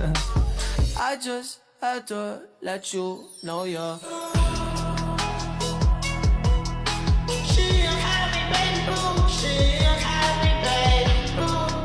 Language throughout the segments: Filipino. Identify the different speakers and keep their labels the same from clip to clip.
Speaker 1: I just had to let you know you're she a happy baby boo, she a happy baby boo.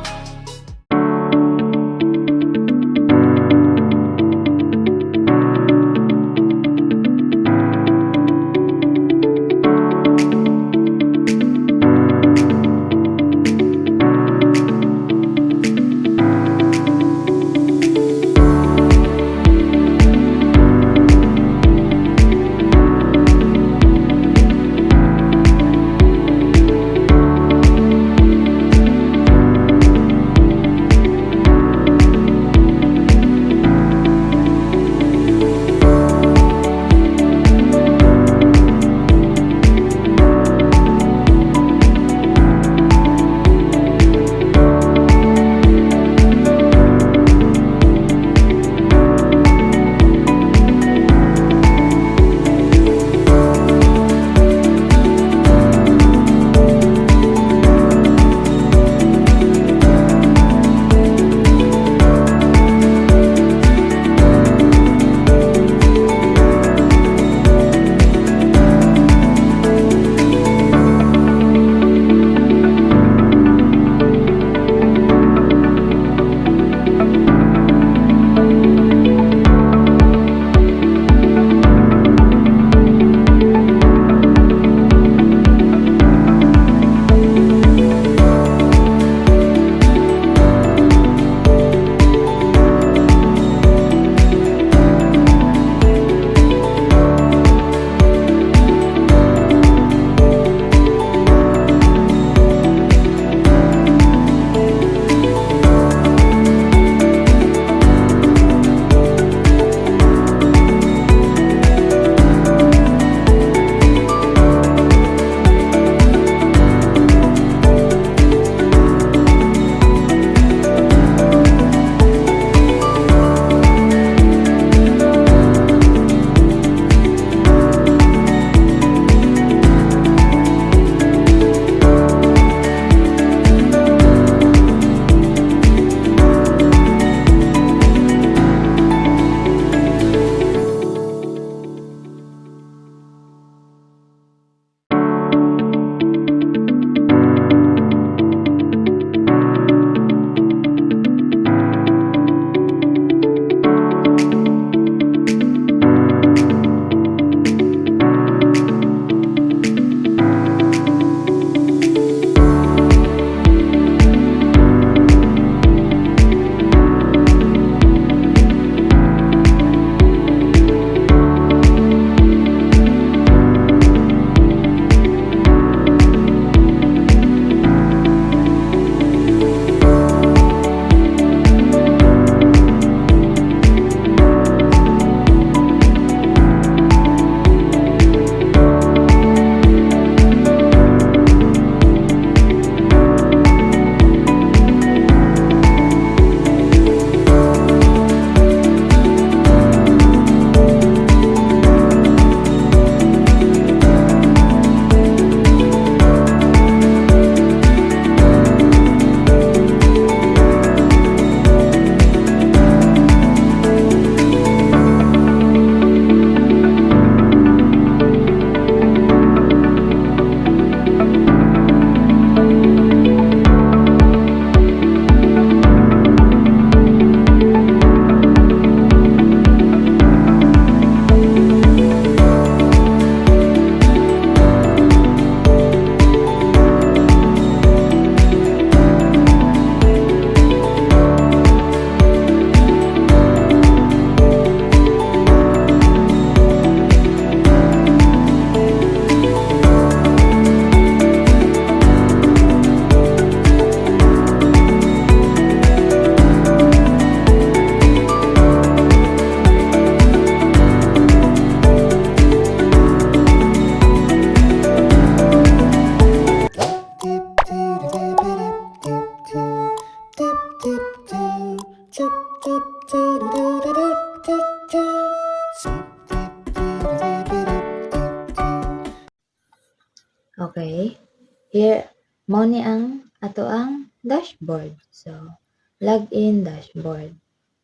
Speaker 2: Okay, here mao ni ang ato ang dashboard. So, log in dashboard.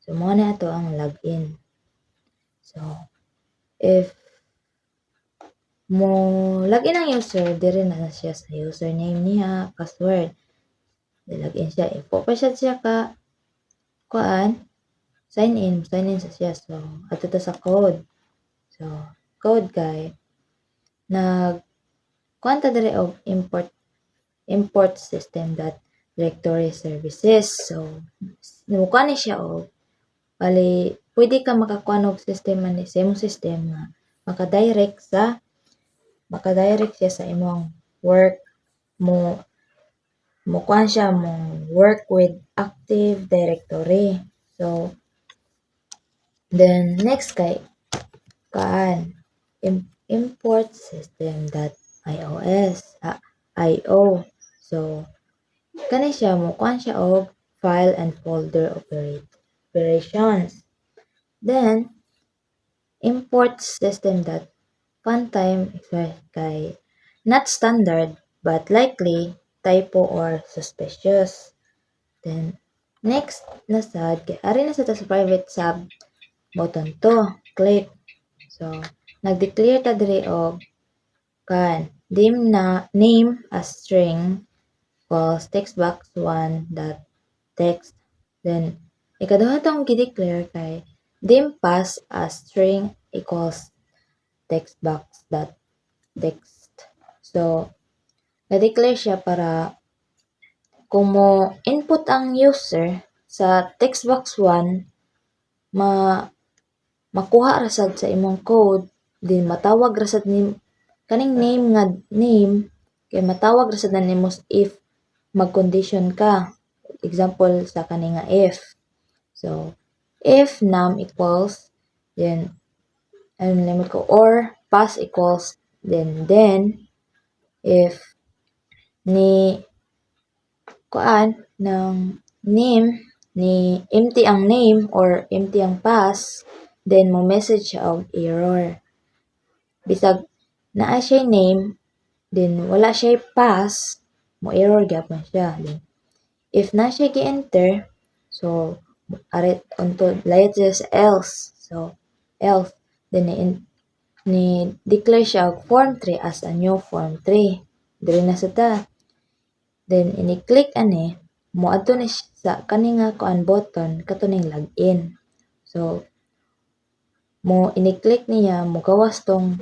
Speaker 2: So mo na ato ang login. So if mo login ang user, dire na siya sa username niya, password. Login siya. Ipo pa siya ka sign in sa siya. So ato ta sa code. So code kay kuan ta dire og import system dot directory services. So kuan ni siya og bali pwede ka makakuan og system man sa imong system nga maka-direct siya sa imong work mo kuan siya mo work with Active Directory. So then next kay import system.ios io. So kani siya mo kuan siya og file and folder operations. Then import system.funtime kay not standard but likely typo or suspicious. Then next na sad kay ari na sa private sub button to click. So nag-declare ta diri og name as string equals text box 1 dot text. Then ikaduha tong gi-declare kay dim pass as string equals text box dot text. So na-declare siya para kung mo input ang user sa text box 1 makuha ra sad sa imong code, then matawag ra sad ni kaning name kay matawag ra sad nimo if mag-condition ka. Example sa kani nga if. So if num equals then limit ko or pass equals then if ni kuan ng name ni empty ang name or empty ang pass, then mo message siya og error. Bisag naa siya name, then wala siya pass, mo error gyapon siya. Then, if na siya gi-enter, so arit unto layat siya sa else. So else then ni declare siya og form 3 as a new form 3. Dili na sa ta. Then ini-click ani mo adto ni sa kani nga kuan button katuning login. So mo ini-click niya mo gawas tong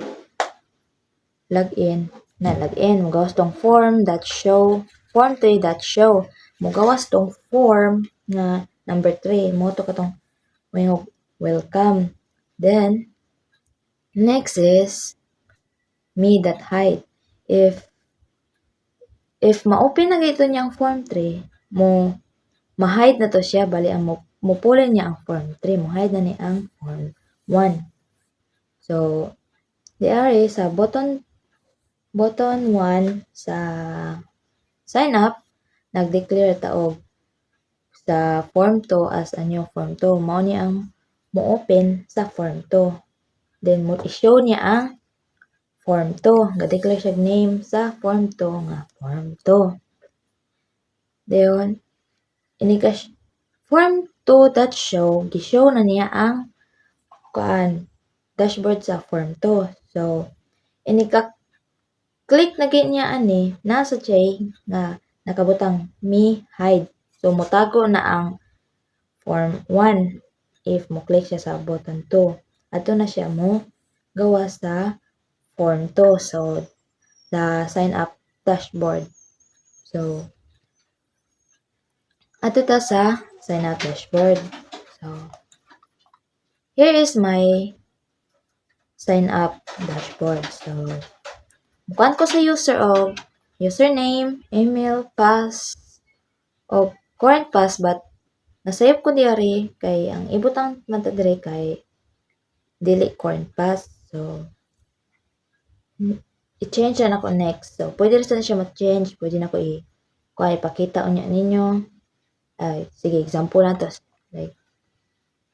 Speaker 2: login mo gawas tong form 3 that show mo gawas tong form nga number 3 mo to katong welcome. Then next is me.hide. If ma-open na gito niyang form 3 mo ma-hide na to siya bali ang mo pulin niya ang form 3 mo hide na ni ang form 1. So diari sa button 1 sa sign up nag-declare ta og sa form 2 as a new form 2 mao ni ang mo open sa form 2. Then mo i-show niya ang form 2 ga-declare siya name sa form 2 nga form 2. Then form 2.show gi-show na niya ang dashboard sa form 2. So click na gid niya ani nasa siya nga nakabutang me hide. So motago na ang form 1 if mo click siya sa button 2. Ato na siya mo gawa sa form 2. So the sign up dashboard. So ato ta sa sign up dashboard. So here is my sign up dashboard. So mukuan ko sa user og username, email, pass, o current pass but nasave ko diari kay ang ibutang man ta diri kay dili current pass. So i-change na ako next. So pwede rin siya ma-change, pwede na ko ipakita unya ninyo. Sige, example na to. Like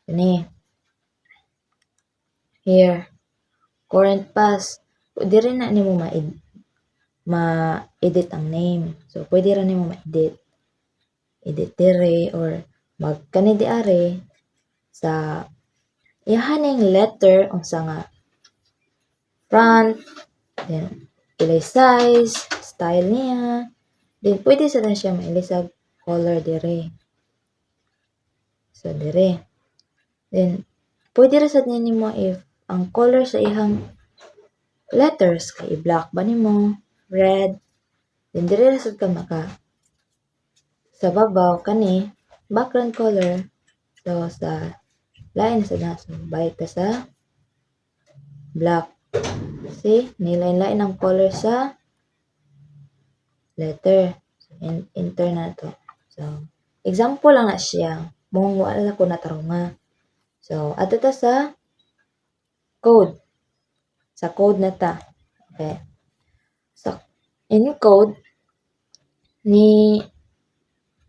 Speaker 2: ini. Here, current pass. Pwede rin na nimo ma-edit ang name. So pwede rin nimo ma-edit dire or magkani diari sa ihaning letter unsa nga front, then ilay size, style niya, then pwede sa na siya mailisag color dire. So dire. Then pwede ra sad nimo if ang color sa ihang letters kay i-black ba nimo, red, then dire ra sad ka maka sa babaw kani background color. So sa lain sa na so bayad ka sa black. See, nilain-lain ang color sa letter. So, enter na to. So, example lang na siya. Mong wala ko natarunga. So, ato ta sa code. Sa code na ta. Okay. So, in code, ni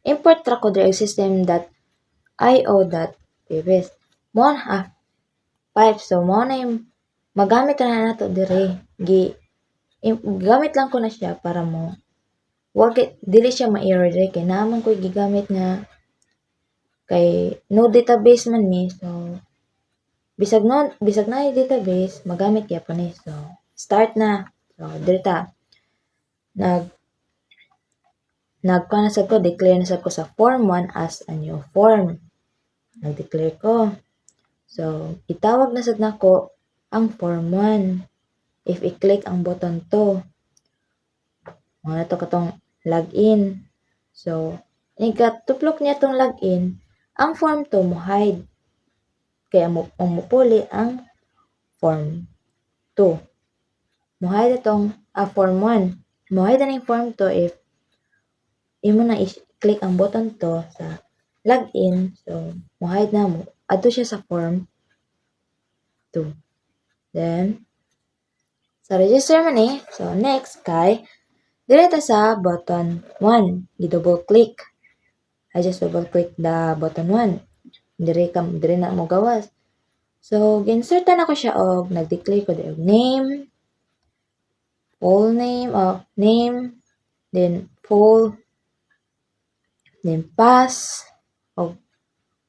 Speaker 2: import ra ko dire system.io.pbs. Mo na, pipe. So, mo na yung magamit na nato dire. Gamit lang ko na siya para mo dili siya ma-error dire kay naman ko gigamit nga kay no database man mi. So, bisag na yung database, magamit gyapon ni. So, start na. So, dito nagkuha na sad ko, declare na sad ko sa form 1 as a new form. Nag-declare ko. So, itawag na sad nako ang form 1. If i-click ang button to, mga to katong login. So, tuplok niya tong login, ang form to mo hide. Kaya mo puli ang form 2. Mo hide itong form 1. Mo hide na yung form 2 if imo na i-click ang button to sa login. So, mo hide na mo. Ato siya sa form 2. Then, sa register man eh. So, next kay direta sa button 1. I-double click. I just double click the button 1. Dire na mo gawas. So, ginsertan ako siya og nag-declare ko og name, full name, then full, then pass, og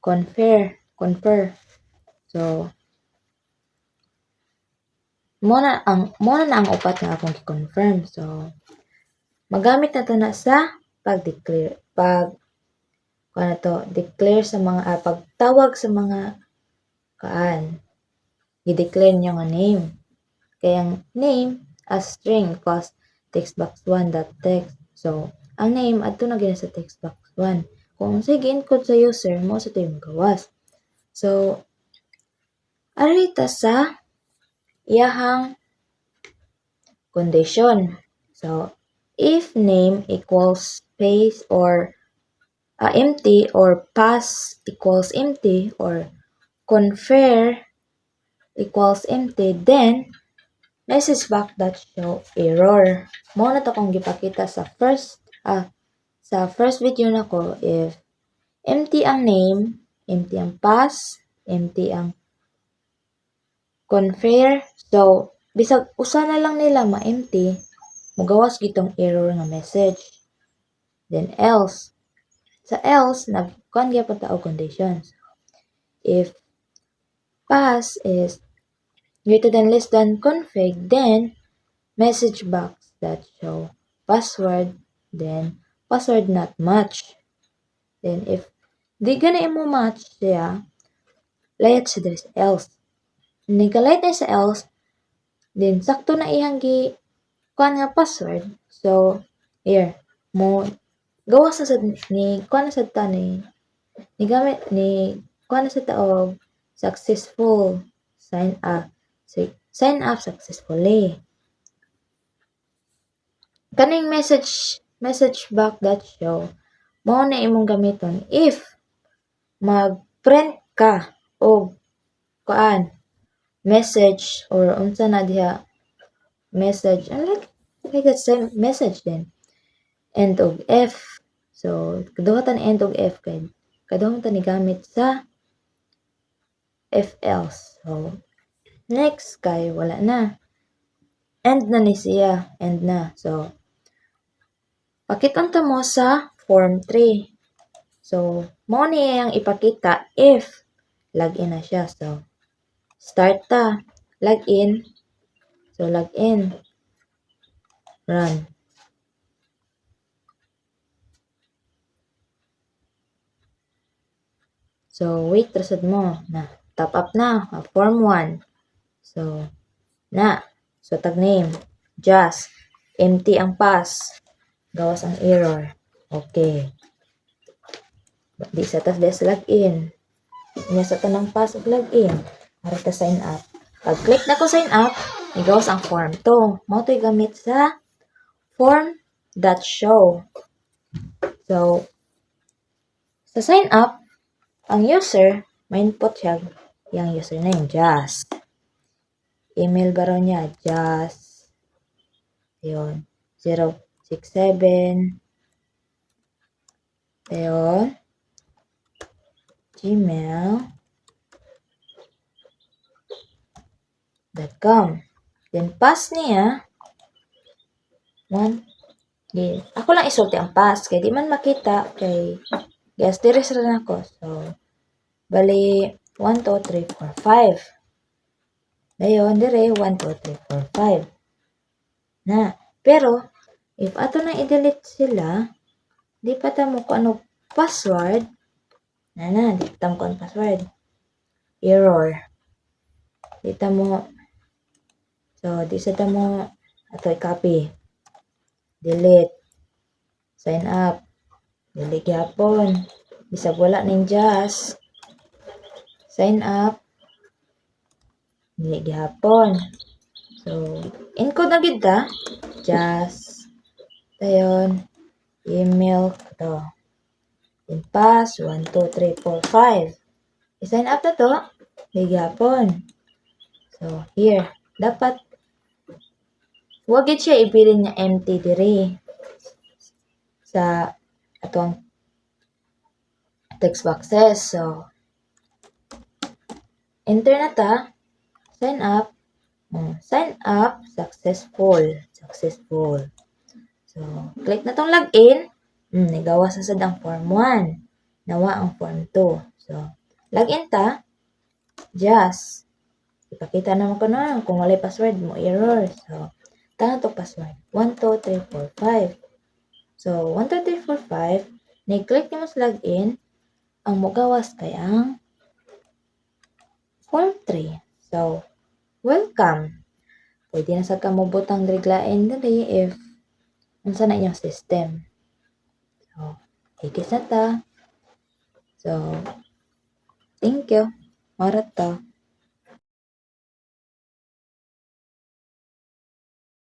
Speaker 2: confer. So, muna na ang upat nga akong i-confirm. So, magamit na to na sa pag-declare. Declare sa mga, pagtawag sa mga i-declare nyo nga name. Kaya ang name as string equals textbox1.text. So, ang name adto na gina sa textbox1. Kung sige encode sa user mo sa tayo magawas. So, arita sa iyahang condition. So, if name equals space or empty or pass equals empty or confer equals empty, then message back that show error. Mo na to kung gipakita sa first video na ko. If empty ang name, empty ang pass, empty ang confer, so bisag usa na lang nila ma-empty, mugawas gitong error nga message. Then else. Sa else, nagkuhan gyapon ta og conditions. If pass is greater than less than config, then message box that show password, then password not match. Then if di gana imo match siya, layat siya diri sa else. Nikalayat na sa else, then sakto na ihang kuan nga password. So, here, mo gawas na sad ni kuan na sad ta ni gamit ni kuan na sad ta og successful sign up successfully. Kaning message back that show mao na imong gamiton if mag-print ka og kuan message or unsa na diha message like that same message then end of F. So, kaduha ta ni end of F kay kaduha ta ni gamit sa if else. So, next kay wala na. End na ni siya. End na. So, pakiton ta mo sa form 3. So, mo ni yang ipakita if login na siya. So, start ta. Login. So, login. Run. So, wait, rasad mo. Na, top up na. Form 1. So, na. So, tag name. Just. Empty ang pass. Gawas ang error. Okay. Di sa tas des login. Inya sa tanang pass ug login. Para ta sign up. Pag click na ko sign up, igawas ang form 2. Mo to'y gamit sa form.show. So, sa sign up, ang user, may input siya yung username, just. Email ba raw niya, just. Ayun, 067. Ayun. gmail.com. Then, pass niya. Di, ako lang isulti ang pass. Kaya di man makita. Kay, yes, diris rin ako. So, bali, 1, 2, 3, 4, 5. Dayon, dire, 1, 2, 3, 4, 5. Na. Pero, if ato na i-delete sila, di pa tamo ko ano password. Di pa tamo ko ano password. Error. Di tamo. So, di sa tamo, ato i-copy. Delete. Sign up. Delete yapon. Bisag wala ning just. Sign up. Delete yapon. So, encode na gid ta. Just. Dayon. Email. Ito. Then pass. 1, 2, 3, 4, 5. I-sign up na to. Delete yapon. So, here. Dapat huwag gid siya ibilin nga empty diri sa atong text boxes. So, enter na ta. Sign up. Sign up. Successful. Successful. So, click na tong login. Nagawa sa sad ang form 1. Nawa ang form 2. So, login ta. Just. Ipakita naman ko na kung wala password mo, error. So, tanga to password. 1, 2, 3, 4, 5. So, 1, 2, 3, 4, 5. Na-click nyo mas login. Ang mugawas kay ang form 3. So, welcome. Pwede na sa kamubutang driglain dali if unsa na inyong system. So, higis na ta. So, thank you. Marat ta.